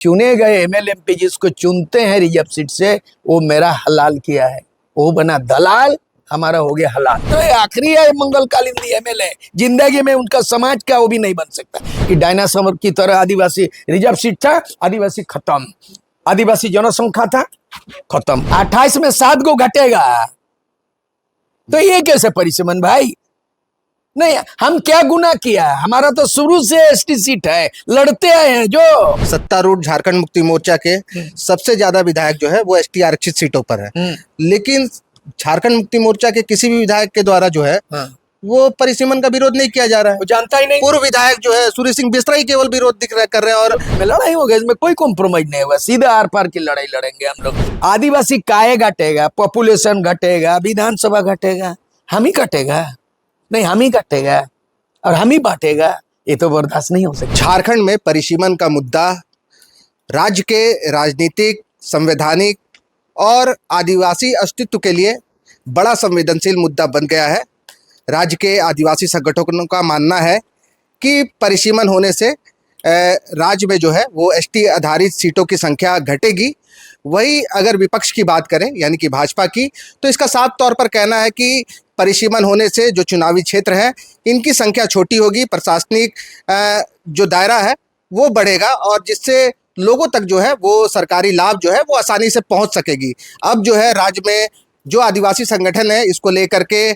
चुने गए MLA MP जिसको चुनते हैं रिजर्व सीट से, वो मेरा हलाल किया है, वो बना दलाल, हमारा हो गया हलाल। तो ये आखिरी है मंगल कालिंदी एमएलए, जिंदगी में उनका समाज का वो भी नहीं बन सकता कि डायनासोर की तरह आदिवासी रिजर्व सीट था, आदिवासी खत्म, आदिवासी जनसंख्या था खत्म, 28 में 7 को घटेगा। तो ये कैसे परिसीमन भाई? नहीं, हम क्या गुनाह किया? हमारा तो शुरू से एसटी सीट है, लड़ते आए हैं। जो सत्तारूढ़ झारखंड मुक्ति मोर्चा के सबसे ज्यादा विधायक जो है वो एसटी आरक्षित सीटों पर है, लेकिन झारखंड मुक्ति मोर्चा के किसी भी विधायक के द्वारा जो है वो परिसीमन का विरोध नहीं किया जा रहा है। वो जानता ही नहीं। पूर्व विधायक जो है सूर्य सिंह बिस्रा ही केवल विरोध कर रहे हैं और लड़ाई हो गई, इसमें कोई कॉम्प्रोमाइज नहीं होगा, सीधा आर पार की लड़ाई लड़ेंगे हम लोग। आदिवासी काय घटेगा, पॉपुलेशन घटेगा, विधानसभा घटेगा, हम ही घटेगा? नहीं, हम ही घटेगा और हम ही बांटेगा, ये तो बर्दाश्त नहीं हो सकता। झारखंड में परिसीमन का मुद्दा राज्य के राजनीतिक, संवैधानिक और आदिवासी अस्तित्व के लिए बड़ा संवेदनशील मुद्दा बन गया है। राज्य के आदिवासी संगठनों का मानना है कि परिसीमन होने से राज्य में जो है वो एसटी आधारित सीटों की संख्या घटेगी। वही अगर विपक्ष की बात करें यानी कि भाजपा की, तो इसका साफ तौर पर कहना है कि परिसीमन होने से जो चुनावी क्षेत्र हैं इनकी संख्या छोटी होगी, प्रशासनिक जो दायरा है वो बढ़ेगा और जिससे लोगों तक जो है वो सरकारी लाभ जो है वो आसानी से पहुंच सकेगी। अब जो है राज्य में जो आदिवासी संगठन है इसको लेकर के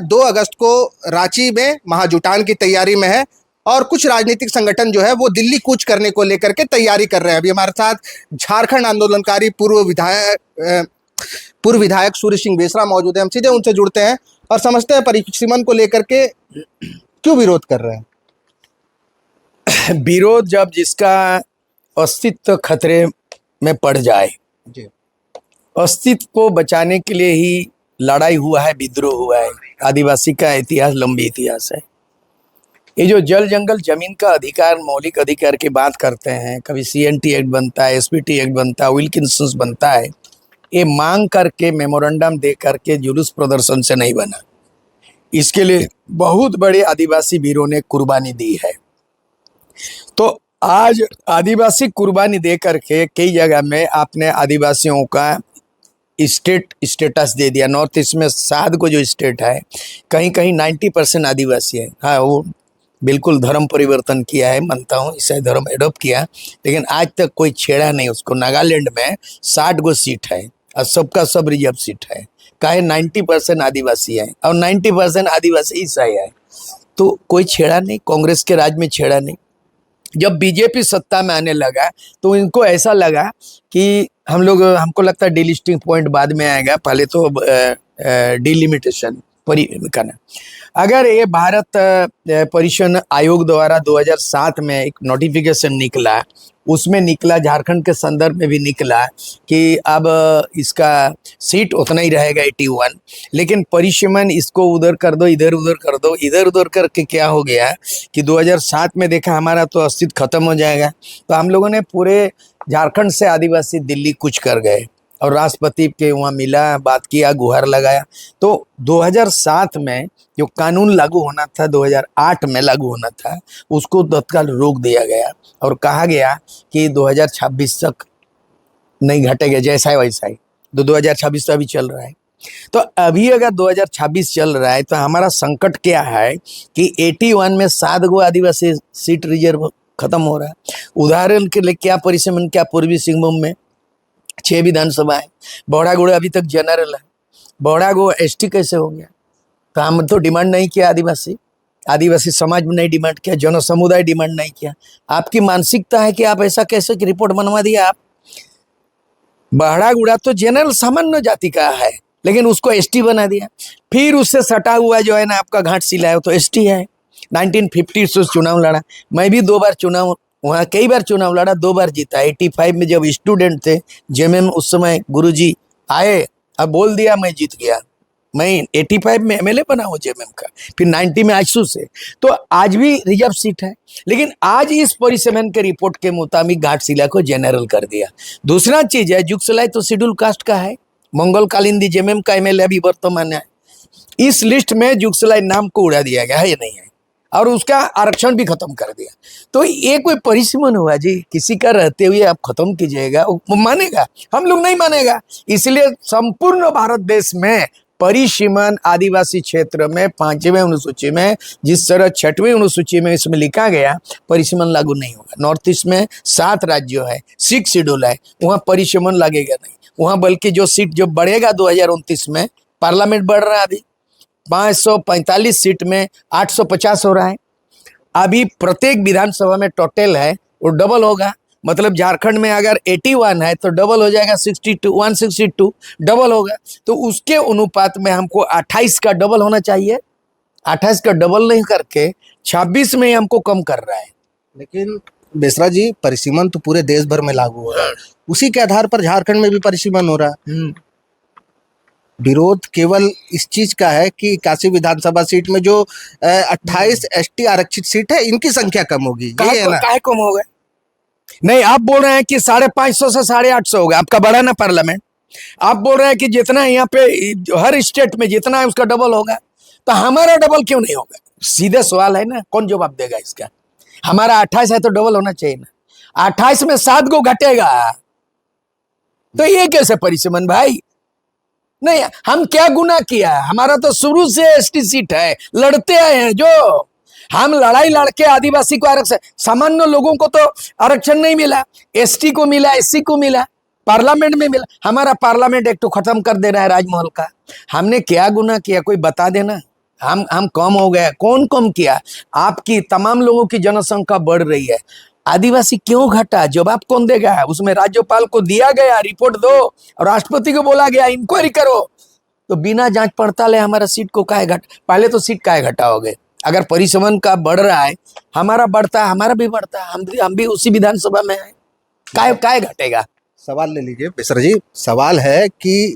2 अगस्त को रांची में महाजुटान की तैयारी में है और कुछ राजनीतिक संगठन जो है वो दिल्ली कूच करने को लेकर के तैयारी कर रहे हैं। अभी हमारे साथ झारखंड आंदोलनकारी पूर्व विधायक सूर्य सिंह बेसरा मौजूद है। हम सीधे उनसे जुड़ते हैं और समझते हैं परिसीमन को लेकर के क्यों विरोध कर रहे हैं। विरोध जब जिसका अस्तित्व खतरे में पड़ जाए, अस्तित्व को बचाने के लिए ही लड़ाई हुआ है, विद्रोह हुआ है। आदिवासी का इतिहास लंबी इतिहास है। ये जो जल जंगल जमीन का अधिकार, मौलिक अधिकार की बात करते हैं, कभी सीएनटी एक्ट बनता है, एसपीटी एक्ट बनता है, विल्किंसन बनता है, ये मांग करके मेमोरेंडम दे करके जुलूस प्रदर्शन से नहीं बना। इसके लिए बहुत बड़े आदिवासी वीरों ने कुर्बानी दी है। तो आज आदिवासी कुर्बानी दे करके कई जगह में आपने आदिवासियों का स्टेटस दे दिया। नॉर्थ ईस्ट में 7 को जो स्टेट है, कहीं कहीं 90% आदिवासी है। हाँ, वो बिल्कुल धर्म परिवर्तन किया है, मानता हूँ, ईसाई धर्म एडॉप्ट किया, लेकिन आज तक कोई छेड़ा नहीं उसको। नागालैंड में 60 गो सीट है और सबका सब रिजर्व सीट है। काहे 90% आदिवासी है और 90% आदिवासी ईसाई है, तो कोई छेड़ा नहीं, कांग्रेस के राज में छेड़ा नहीं। जब बीजेपी सत्ता में आने लगा तो इनको ऐसा लगा कि हमको लगता है डिलिस्टिंग पॉइंट बाद में आएगा, पहले तो डिलिमिटेशन करना। अगर ये भारत परिसीमन आयोग द्वारा 2007 में एक नोटिफिकेशन निकला, उसमें निकला, झारखंड के संदर्भ में भी निकला कि अब इसका सीट उतना ही रहेगा 81, लेकिन परिसीमन इसको उधर कर दो, इधर उधर कर दो, इधर उधर करके क्या हो गया कि 2007 में देखा हमारा तो अस्तित्व खत्म हो जाएगा। तो हम लोगों ने पूरे झारखंड से आदिवासी दिल्ली कूच कर गए और राष्ट्रपति के वहाँ मिला, बात किया, गुहार लगाया। तो 2007 में जो कानून लागू होना था, 2008 में लागू होना था, उसको तत्काल रोक दिया गया और कहा गया कि 2026 तक नहीं घटेगा, जैसा है वैसा ही। तो 2026 तो अभी चल रहा है। तो अभी अगर 2026 चल रहा है तो हमारा संकट क्या है कि 81 में 7 गो आदिवासी सीट रिजर्व खत्म हो रहा है। उदाहरण के लिए क्या परिसीमन, क्या पूर्वी सिंहभूम में 6 विधानसभा है, बौड़ागुड़ा अभी तक जनरल है, बौड़ागो एसटी कैसे हो गया? तो हम तो डिमांड नहीं किया, आदिवासी समाज में नहीं डिमांड किया, जन समुदाय डिमांड नहीं किया। आपकी मानसिकता है कि आप ऐसा कैसे कि रिपोर्ट बनवा दिया आप। बौड़ागुड़ा तो जनरल सामान्य जाति का है, लेकिन उसको एसटी बना दिया। फिर उससे सटा हुआ जो है ना आपका घाटशिला है, तो एसटी है। 1950 से चुनाव लड़ा, मैं भी 2 बार चुनाव, वहाँ कई बार चुनाव लड़ा, 2 बार जीता। 85 में जब स्टूडेंट थे जेएमएम, उस समय गुरुजी आए और बोल दिया, मैं जीत गया। मैं 85 में एमएलए बना हूँ जेएमएम का, फिर 90 में आजसू से। तो आज भी रिजर्व सीट है, लेकिन आज इस परिसीमन के रिपोर्ट के मुताबिक घाटशिला को जनरल कर दिया। दूसरा चीज है, जुगसलाई तो शेड्यूल कास्ट का है, मंगल कालिंदी जेएमएम का एमएलए अभी वर्तमान है। इस लिस्ट में जुगसलाई नाम को उड़ा दिया गया है, ये नहीं है। और उसका आरक्षण भी खत्म कर दिया। तो ये कोई परिसीमन हुआ जी? किसी का रहते हुए आप खत्म कीजिएगा, वो मानेगा? हम लोग नहीं मानेगा। इसलिए संपूर्ण भारत देश में परिसीमन आदिवासी क्षेत्र में 5वीं अनुसूची में जिस तरह 6वीं अनुसूची में इसमें लिखा गया, परिसीमन लागू नहीं होगा। नॉर्थ ईस्ट में 7 राज्यों है, 6 शेड्यूल है, वहाँ परिसीमन लगेगा नहीं। वहाँ बल्कि जो सीट जो बढ़ेगा 2029 में, पार्लियामेंट बढ़ रहा है अभी 545 सीट में 850 हो रहा है। अभी प्रत्येक विधानसभा में टोटल है वो डबल होगा। मतलब झारखंड में अगर 81 है तो डबल हो जाएगा 62, 162 डबल होगा। तो उसके अनुपात में हमको 28 का डबल होना चाहिए। 28 का डबल नहीं करके 26 में हमको कम कर रहा है। लेकिन बेसरा जी, परिसीमन तो पूरे देश भर में लागू हो रहा है, उसी के आधार पर झारखंड में भी परिसीमन हो रहा है। विरोध केवल इस चीज का है कि 81 विधानसभा सीट में जो 28 एसटी आरक्षित सीट है, इनकी संख्या कम होगी, ये है ना? काहे कम होगा? नहीं, आप बोल रहे हैं कि 550 से 850 होगा, आपका बड़ा ना पार्लियामेंट। आप बोल रहे हैं कि जितना यहाँ पे हर स्टेट में जितना है उसका डबल होगा, तो हमारा डबल क्यों नहीं होगा? सीधे सवाल है ना, कौन जवाब देगा इसका? हमारा 28 है तो डबल होना चाहिए ना। 28 में 7 को घटेगा, तो ये कैसे परिसीमन भाई? नहीं, हम क्या गुनाह किया? हमारा तो शुरू से एसटी सीट है, लड़ते आए हैं जो हम लड़ाई लड़के आदिवासी को आरक्षण, सामान्य लोगों को तो आरक्षण नहीं मिला, एसटी को मिला, एससी को मिला, पार्लियामेंट में मिला। हमारा पार्लियामेंट एक्ट खत्म कर दे रहा है राजमहल का। हमने क्या गुनाह किया? कोई बता देना। हम कम हो गए? कौन कम किया? आपकी तमाम लोगों की जनसंख्या बढ़ रही है, आदिवासी क्यों घटा? जवाब कौन देगा? उसमें राज्यपाल को दिया गया रिपोर्ट दो, और राष्ट्रपति को बोला गया इंक्वायरी करो। तो बिना जांच पड़ताल है हमारा सीट को काहे घट? पहले तो सीट काहे घटाओगे? अगर परिसीमन का बढ़ रहा है, हमारा बढ़ता है, हमारा भी बढ़ता है, हम भी उसी विधानसभा में है, काहे घटेगा? सवाल ले लीजिए बेसरा जी। सवाल है कि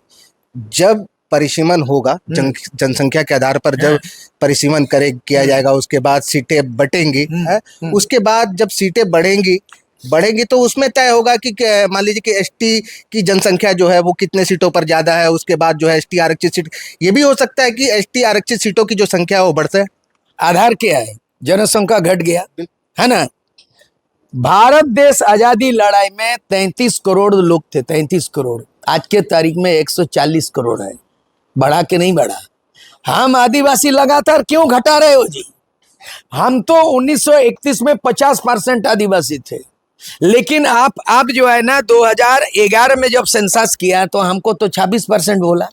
जब परिसीमन होगा, जनसंख्या के आधार पर जब परिसीमन किया जाएगा, उसके बाद सीटें बटेंगी, उसके बाद जब सीटें बढ़ेंगी तो उसमें तय होगा कि मान लीजिए कि एसटी की जनसंख्या जो है वो कितने सीटों पर ज्यादा है, उसके बाद जो है एसटी आरक्षित सीट। ये भी हो सकता है कि एसटी आरक्षित सीटों की जो संख्या है वो बढ़ जाए। आधार क्या है? जनसंख्या घट गया है ना। भारत देश आजादी लड़ाई में 33 करोड़ लोग थे, 33 करोड़। आज के तारीख में 140 करोड़ है। बढ़ा के नहीं बढ़ा? हम आदिवासी लगातार क्यों घटा रहे हो जी? हम तो 1931 में 50% आदिवासी थे, लेकिन आप जो है ना 2011 में जब सेंसस किया तो हमको तो 26% बोला,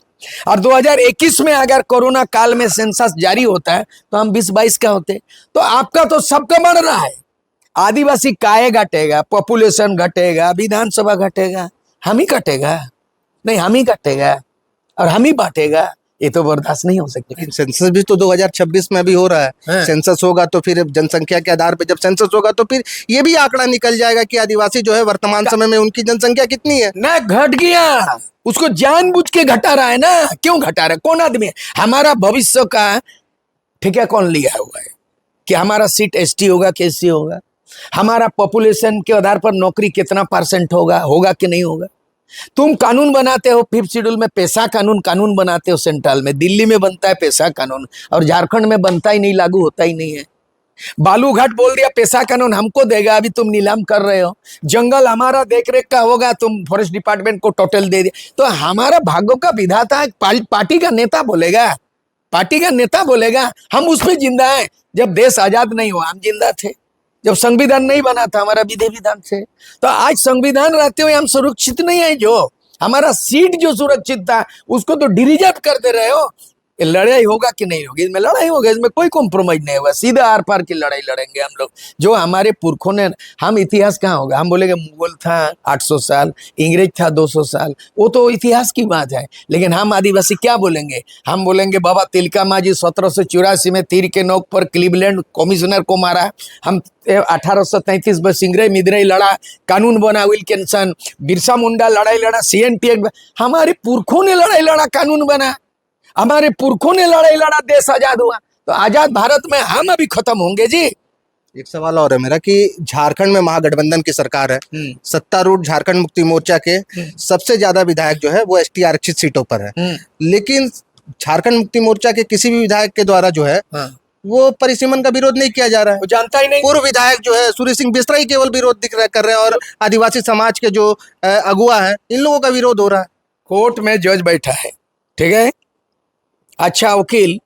और 2021 में अगर कोरोना काल में सेंसस जारी होता है तो हम 20-22 का होते। तो आपका तो सबका बढ़ रहा है। आदिवासी काहे घटेगा? पॉपुलेशन घटेगा, विधानसभा घटेगा, हम ही घटेगा? नहीं, हम ही घटेगा और हम ही बांटेगा? ये तो बर्दाश्त नहीं हो सकती। लेकिन सेंसस भी तो 2026 में अभी हो रहा है। सेंसस होगा तो फिर जनसंख्या के आधार पे जब सेंसस होगा तो फिर ये भी आंकड़ा निकल जाएगा कि आदिवासी जो है वर्तमान समय में उनकी जनसंख्या कितनी है। ना घट गया, उसको जानबूझ के घटा रहा है ना। क्यों घटा रहा है? कौन आदमी है? हमारा भविष्य का ठेका कौन लिया हुआ है कि हमारा सीट एसटी होगा कि एससी होगा? हमारा पॉपुलेशन के आधार पर नौकरी कितना % होगा कि नहीं होगा? तुम कानून बनाते हो 5th शेड्यूल में, पैसा कानून बनाते हो सेंट्रल में, दिल्ली में बनता है पैसा कानून, और झारखंड में बनता ही नहीं, लागू होता ही नहीं है। बालूघाट बोल दिया पैसा कानून हमको देगा, अभी तुम नीलाम कर रहे हो। जंगल हमारा देखरेख का होगा, तुम फॉरेस्ट डिपार्टमेंट को टोटल दे दिया। तो हमारा भाग्यों का विधाता पार्टी का नेता बोलेगा, पार्टी का नेता बोलेगा। हम उस पर जिंदा है। जब देश आजाद नहीं हुआ हम जिंदा थे, जब संविधान नहीं बना था हमारा विधि विधान से। तो आज संविधान रहते हुए हम सुरक्षित नहीं है। जो हमारा सीट जो सुरक्षित था उसको तो डिरिजर्व कर दे रहे हो। ये लड़ाई होगा कि नहीं होगी? इसमें लड़ाई होगा, इसमें कोई कॉम्प्रोमाइज नहीं होगा। सीधा आर पार की लड़ाई लड़ेंगे हम लोग। जो हमारे पुरखों ने, हम इतिहास कहाँ होगा? हम बोलेंगे मुगल था 800 साल, इंग्रेज था 200 साल, वो तो इतिहास की बात है। लेकिन हम आदिवासी क्या बोलेंगे? हम बोलेंगे बाबा तिलका मांझी 1784 में तीर के नोक पर क्लीवलैंड कमिश्नर को मारा। हम 1833 में सिंगरे मिदरई लड़ा, कानून बना, विल्किंसन, बिरसा मुंडा लड़ाई लड़ा, CNT। हमारे पुरखों ने लड़ाई लड़ा, कानून बना। हमारे पुरखों ने लड़ाई लड़ा, देश आजाद हुआ। तो आजाद भारत में हम अभी खत्म होंगे जी। एक सवाल और है मेरा कि झारखंड में महागठबंधन की सरकार है, सत्तारूढ़ झारखंड मुक्ति मोर्चा के सबसे ज्यादा विधायक जो है वो एसटी आरक्षित सीटों पर है। लेकिन झारखंड मुक्ति मोर्चा के किसी भी विधायक के द्वारा जो है वो परिसीमन का विरोध नहीं किया जा रहा है। वो जानता ही नहीं। पूर्व विधायक जो है सूर्य सिंह बिस्रा ही केवल विरोध कर रहे हैं और आदिवासी समाज के जो अगुआ है इन लोगों का विरोध हो रहा है। कोर्ट में जज बैठा है, ठीक है, अच्छा वकील,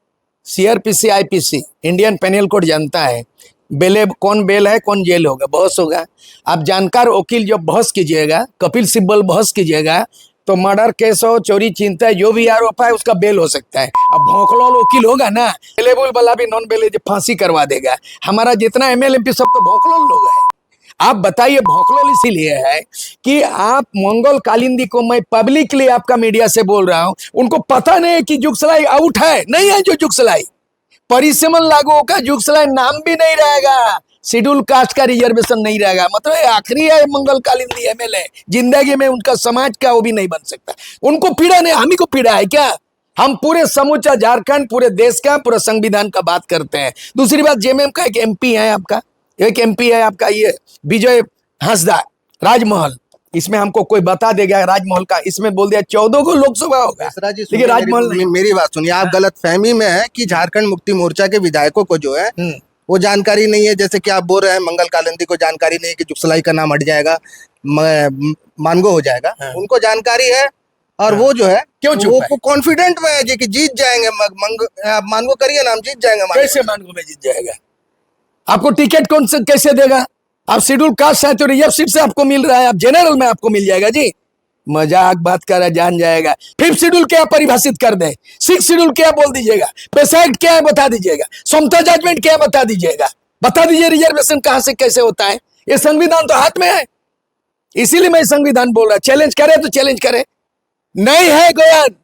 CrPC IPC Indian penal code जानता है बेले कौन बेल है कौन जेल होगा, बहस होगा। आप जानकार वकील जब बहस कीजिएगा, कपिल सिब्बल बहस कीजिएगा, तो मर्डर केस हो, चोरी चिंता, जो भी आरोप है उसका बेल हो सकता है। अब भोंकलोल वकील होगा ना, बेलेबल वाला भी नॉन बेले फांसी करवा देगा। हमारा जितना एमएलएमपी सब तो भोंकलोल लोग हैं। आप बताइए, भोंकलोल इसीलिए है कि आप मंगल कालिंदी को, मैं पब्लिकली आपका मीडिया से बोल रहा हूं, उनको पता नहीं है कि जुगसलाई आउट है, नहीं है जो जुगसलाई परिसीमन लागू होगा, जुगसलाई नाम भी नहीं रहेगा, शेड्यूल कास्ट का रिजर्वेशन नहीं रहेगा। मतलब आखिरी है मंगल कालिंदी एमएलए, जिंदगी में उनका समाज का वो भी नहीं बन सकता। उनको पीड़ा नहीं, हम ही को पीड़ा है क्या? हम पूरे समूचा झारखंड, पूरे देश का, पूरे संविधान का बात करते हैं। दूसरी बात, जेएमएम का एक एमपी है आपका, एक एमपी है आपका ये विजय हांसदा, राजमहल, इसमें हमको कोई बता देगा राजमहल का, इसमें बोल दिया 14 को लोकसभा होगा, लेकिन राजमहल मेरी बात सुनिए, आप गलत फहमी में है कि झारखंड मुक्ति मोर्चा के विधायकों को जो है वो जानकारी नहीं है। जैसे कि आप बोल रहे हैं मंगल कालिंदी को जानकारी नहीं है कि जुगसलाई का नाम हट जाएगा, मानगो हो जाएगा, उनको जानकारी है। और वो जो है क्यों वो कॉन्फिडेंट में है कि जीत जाएंगे। मानगो करिए नाम, जीत जाएंगे। कैसे मानगो में जीत जाएगा? आपको टिकट कौन से कैसे देगा? आप शेड्यूल कास्ट है तो रिजर्व सीट से आपको मिल रहा है, आप जनरल में आपको मिल जाएगा जी। मजाक बात कर रहा, जान जाएगा। 5th शेड्यूल क्या परिभाषित कर दे, 6th शेड्यूल क्या बोल दीजिएगा, पेशा एक्ट क्या है बता दीजिएगा, समता जजमेंट क्या है बता दीजिएगा, बता दीजिए रिजर्वेशन कहां से कैसे होता है। ये संविधान तो हाथ में है, इसीलिए मैं संविधान बोल रहा। चैलेंज करे तो चैलेंज करे, नहीं है गोयन,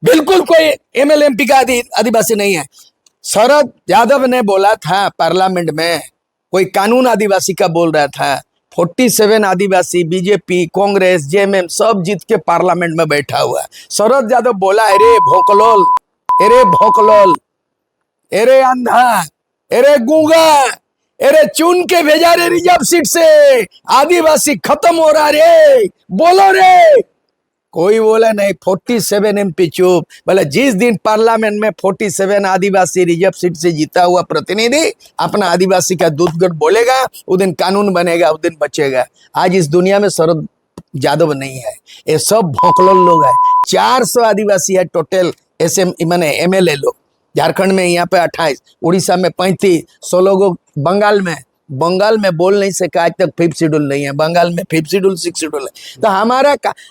बिल्कुल कोई एमएलएमपी का आदिवासी नहीं है। शरद यादव ने बोला था पार्लियामेंट में, कोई कानून आदिवासी का बोल रहा था, 47 आदिवासी, बीजेपी, कांग्रेस, जेएमएम सब जीत के पार्लियामेंट में बैठा हुआ है। शरद यादव बोला, अरे भोंकलोल, अरे भोंकलोल, अरे अंधा, अरे गूंगा, अरे चुन के भेजा रे रिजर्व सीट से, आदिवासी खत्म हो रहा रे, बोलो रे। कोई बोला नहीं, 47 एमपी चुप। बोले जिस दिन पार्लियामेंट में 47 आदिवासी रिजर्व सीट से जीता हुआ प्रतिनिधि अपना आदिवासी का दूध बोलेगा, उस दिन कानून बनेगा, उस दिन बचेगा। आज इस दुनिया में शरद यादव नहीं है, ये सब भोंकलोल लोग हैं। 400 आदिवासी है टोटल, ऐसे माने एमएलए लोग। झारखंड में यहाँ पे 28, उड़ीसा में 35, 16 को बंगाल में बोल नहीं सका आज तक 5th शेड्यूल नहीं है, बंगाल में 5th शेड्यूल 6th शेड्यूल है। तो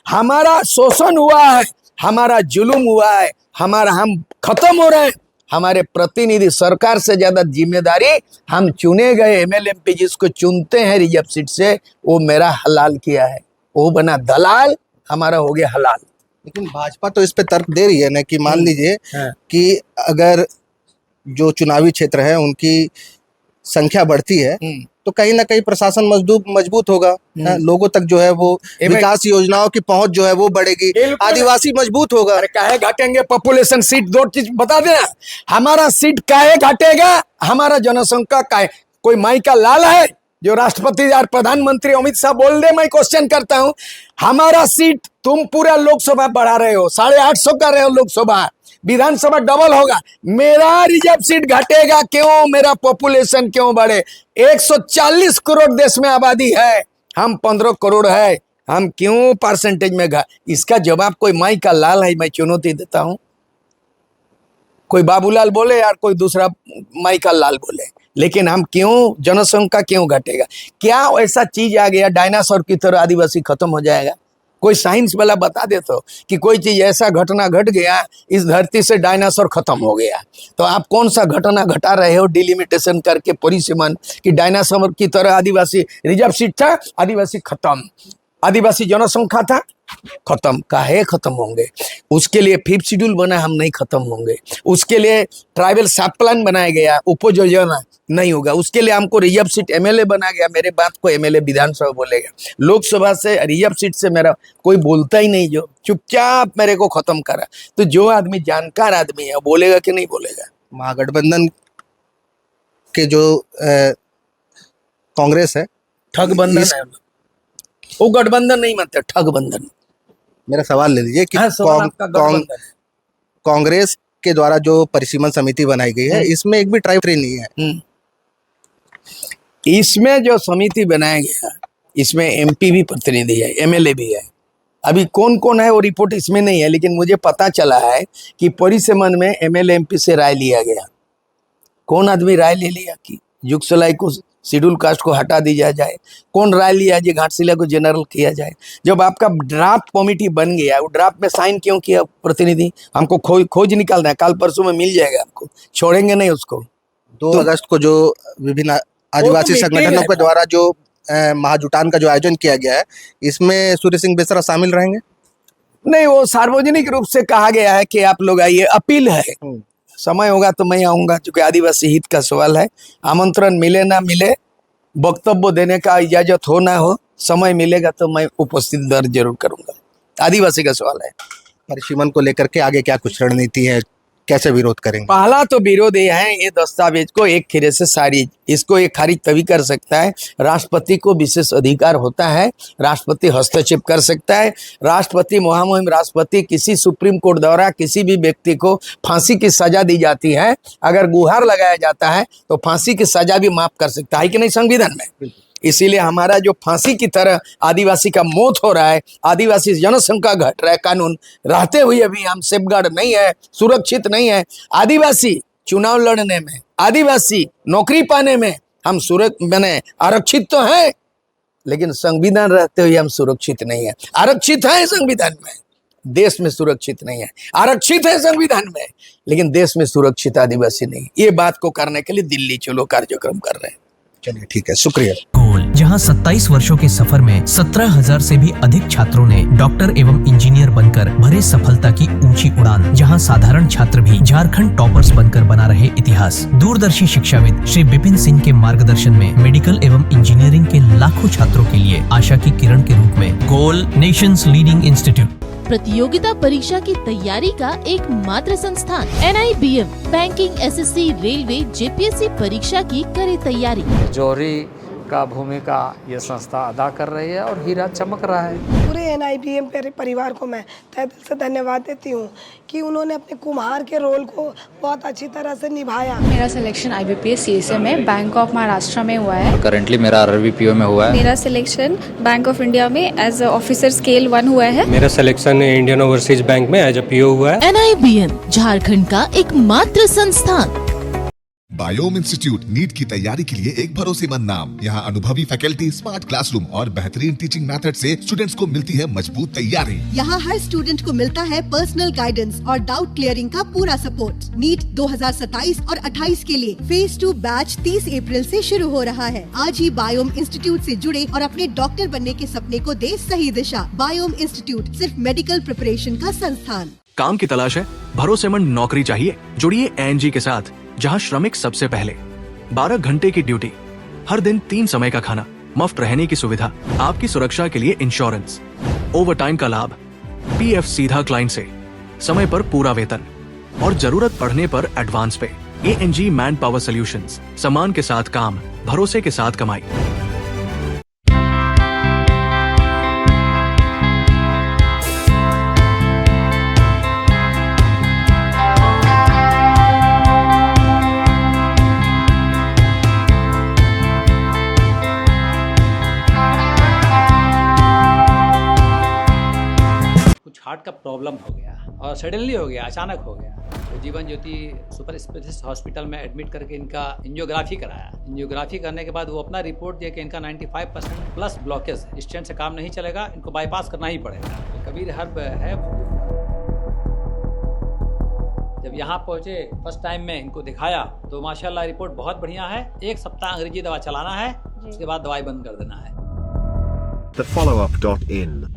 हमारा शोषण हुआ है, हमारा जुलुम हुआ है, हम खत्म हो रहे हैं। हमारे प्रतिनिधि, सरकार से ज्यादा जिम्मेदारी हम चुने गए एमएलएमपी जिसको चुनते हैं रिजर्व सीट से, वो मेरा हलाल किया है, वो बना दलाल, हमारा हो गया हलाल। लेकिन भाजपा तो इस पे तर्क दे रही है ना कि मान लीजिए कि अगर जो चुनावी क्षेत्र है उनकी संख्या बढ़ती है तो कहीं ना कहीं प्रशासन मजबूत होगा, लोगों तक जो है वो विकास योजनाओं की पहुंच जो है वो बढ़ेगी, आदिवासी मजबूत होगा। अरे काहे घटेंगे पॉपुलेशन, सीट, दो चीज बता देना, हमारा सीट काहे घटेगा, हमारा जनसंख्या काहे। कोई माई का लाल है जो राष्ट्रपति और प्रधानमंत्री अमित शाह बोल दे? मैं क्वेश्चन करता हूं, हमारा सीट तुम पूरा लोकसभा बढ़ा रहे हो, 850 कर रहे हो लोकसभा, विधानसभा डबल होगा, मेरा रिजर्व सीट घटेगा क्यों? मेरा पॉपुलेशन क्यों बढ़े? 140 करोड़ देश में आबादी है, हम 15 करोड़ है, हम क्यों परसेंटेज में इसका जवाब कोई माई का लाल है, मैं चुनौती देता हूं। कोई बाबूलाल बोले यार, कोई दूसरा माई का लाल बोले, लेकिन हम क्यों, जनसंख्या क्यों घटेगा? क्या ऐसा चीज आ गया डायनासोर की तरह आदिवासी खत्म हो जाएगा? कोई साइंस वाला बता दे तो कि कोई चीज ऐसा घटना घट गया इस धरती से डायनासोर खत्म हो गया। तो आप कौन सा घटना घटा रहे हो डिलिमिटेशन करके परिसीमन कि डायनासोर की तरह आदिवासी रिजर्व सीट था, आदिवासी खत्म, आदिवासी जनसंख्या था खत्म। काहे खत्म होंगे? उसके लिए 5th शेड्यूल बना, हम नहीं खत्म होंगे। उसके लिए ट्राइबल सब प्लान बनाया गया, उप योजना नहीं होगा। उसके लिए हमको रिजर्व सीट एमएलए बना गया, मेरे बात को एमएलए विधानसभा बोलेगा, लोकसभा से रिजर्व सीट से मेरा कोई बोलता ही नहीं, जो चुपचाप मेरे को खत्म करा। तो जो आदमी जानकार आदमी है बोलेगा कि नहीं बोलेगा? महागठबंधन के जो कांग्रेस है, ठगबंधन है, वो गठबंधन नहीं मानते, ठगबंधन। मेरा सवाल ले लीजिए कि कांग्रेस के द्वारा जो परिसीमन समिति बनाई गई है, इसमें एक भी ट्राइब फ्री नहीं है। इसमें जो समिति बनाया गया, इसमें एमपी भी प्रतिनिधि है, एमएलए भी है। अभी कौन कौन है वो रिपोर्ट इसमें नहीं है, लेकिन मुझे पता चला है कि परिसीमन में एमएलए एमपी से राय लिया गया। कौन आदमी राय ले लिया कि जुगसलाई को शेड्यूल कास्ट को हटा दिया जाए? कौन राय लिया जी घाटशिला को जनरल किया जाए? जब आपका ड्राफ्ट कमेटी बन गया, वो ड्राफ्ट में साइन क्यों किया प्रतिनिधि? हमको खोज निकालना है, कल परसों में मिल जाएगा, आपको छोड़ेंगे नहीं उसको। 2 अगस्त को जो विभिन्न आदिवासी संगठनों के द्वारा जो महाजुटान का जो आयोजन किया गया है, इसमें सूर्य सिंह बेसरा शामिल रहेंगे? नहीं, वो सार्वजनिक रूप से कहा गया है कि आप लोग आइए, अपील है। समय होगा तो मैं आऊंगा, क्योंकि आदिवासी हित का सवाल है। आमंत्रण मिले ना मिले, वक्तव्य देने का इजाजत हो ना हो, समय मिलेगा तो मैं उपस्थित दर्ज जरूर करूंगा। आदिवासी का सवाल है। परिसीमन को लेकर के आगे क्या कुछ रणनीति है, कैसे विरोध करेंगे? पहला तो विरोध ये है, ये दस्तावेज को एक खिरे से खारिज, इसको एक खारिज तभी कर सकता है, राष्ट्रपति को विशेष अधिकार होता है, राष्ट्रपति हस्तक्षेप कर सकता है। राष्ट्रपति महामहिम राष्ट्रपति किसी सुप्रीम कोर्ट द्वारा किसी भी व्यक्ति को फांसी की सजा दी जाती है, अगर गुहार लगाया जाता है तो फांसी की सजा भी माफ कर सकता है कि नहीं संविधान में। इसीलिए हमारा जो फांसी की तरह आदिवासी का मौत हो रहा है, आदिवासी जनसंख्या घट रहा है, कानून रहते हुए भी हम सेफगार्ड नहीं है, सुरक्षित नहीं है। आदिवासी चुनाव लड़ने में, आदिवासी नौकरी पाने में हम मैंने आरक्षित तो हैं, लेकिन संविधान रहते हुए हम सुरक्षित नहीं है। आरक्षित है संविधान में, देश में सुरक्षित नहीं है। आरक्षित है संविधान में, लेकिन देश में सुरक्षित आदिवासी नहीं। ये बात को करने के लिए दिल्ली चलो कार्यक्रम कर रहे हैं। चलिए ठीक है, शुक्रिया। गोल, जहां 27 वर्षों के सफर में 17,000 से भी अधिक छात्रों ने डॉक्टर एवं इंजीनियर बनकर भरे सफलता की ऊंची उड़ान, जहां साधारण छात्र भी झारखंड टॉपर्स बनकर बना रहे इतिहास। दूरदर्शी शिक्षाविद श्री विपिन सिंह के मार्गदर्शन में मेडिकल एवं इंजीनियरिंग के लाखों छात्रों के लिए आशा की किरण के रूप में गोल नेशंस लीडिंग इंस्टीट्यूट। प्रतियोगिता परीक्षा की तैयारी का एकमात्र संस्थान NIBM banking, SSC, railway, JPSC परीक्षा की करे तैयारी। जौहरी का भूमिका ये संस्था अदा कर रही है और हीरा चमक रहा है। पूरे NIBM परिवार को मैं तहे दिल से धन्यवाद देती हूँ कि उन्होंने अपने कुम्हार के रोल को बहुत अच्छी तरह से निभाया। मेरा सिलेक्शन IBPS CSA में बैंक ऑफ महाराष्ट्र में हुआ है। करंटली मेरा RRBPO में हुआ है। मेरा सिलेक्शन बैंक ऑफ इंडिया में एज ऑफिसर स्केल 1 हुआ है। मेरा सिलेक्शन इंडियन ओवरसीज बैंक में एज PO हुआ है। NIBM झारखंड का एकमात्र संस्थान। बायोम इंस्टीट्यूट नीट की तैयारी के लिए एक भरोसेमंद नाम। यहाँ अनुभवी फैकल्टी, स्मार्ट क्लासरूम और बेहतरीन टीचिंग मेथड से स्टूडेंट्स को मिलती है मजबूत तैयारी। यहाँ हर स्टूडेंट को मिलता है पर्सनल गाइडेंस और डाउट क्लियरिंग का पूरा सपोर्ट। नीट 2027 और 28 के लिए फेज 2 बैच 30 अप्रैल से शुरू हो रहा है। आज ही बायोम इंस्टीट्यूट से जुड़े और अपने डॉक्टर बनने के सपने को दे सही दिशा। बायोम इंस्टीट्यूट सिर्फ मेडिकल प्रिपरेशन का संस्थान। काम की तलाश है, भरोसेमंद नौकरी चाहिए? जुड़िए ANG के साथ, जहां श्रमिक सबसे पहले। 12 घंटे की ड्यूटी, हर दिन 3 समय का खाना, मुफ्त रहने की सुविधा, आपकी सुरक्षा के लिए इंश्योरेंस, ओवर टाइम का लाभ, PF सीधा क्लाइंट से, समय पर पूरा वेतन और जरूरत पड़ने पर एडवांस पे। ANG मैन पावर सॉल्यूशंस, सम्मान के साथ काम, भरोसे के साथ कमाई। हार्ट का प्रॉब्लम हो गया और सडनली हो गया, अचानक हो गया। तो Jeevan Jyoti super specialist hospital में एडमिट करके इनका एंजियोग्राफी कराया। एंजियोग्राफी करने के बाद वो अपना रिपोर्ट दिया कि इनका 95% प्लस ब्लॉकेज, स्टेंट से काम नहीं चलेगा, इनको बाईपास करना ही पड़ेगा। तो कबीर हर्ब है, जब यहाँ पहुँचे फर्स्ट टाइम में इनको दिखाया तो माशाल्लाह रिपोर्ट बहुत बढ़िया है। 1 सप्ताह अंग्रेजी दवा चलाना है, उसके बाद दवाई बंद कर देना है। TheFollowUp.in.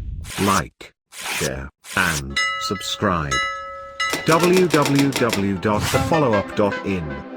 Like, share and subscribe. www.thefollowup.in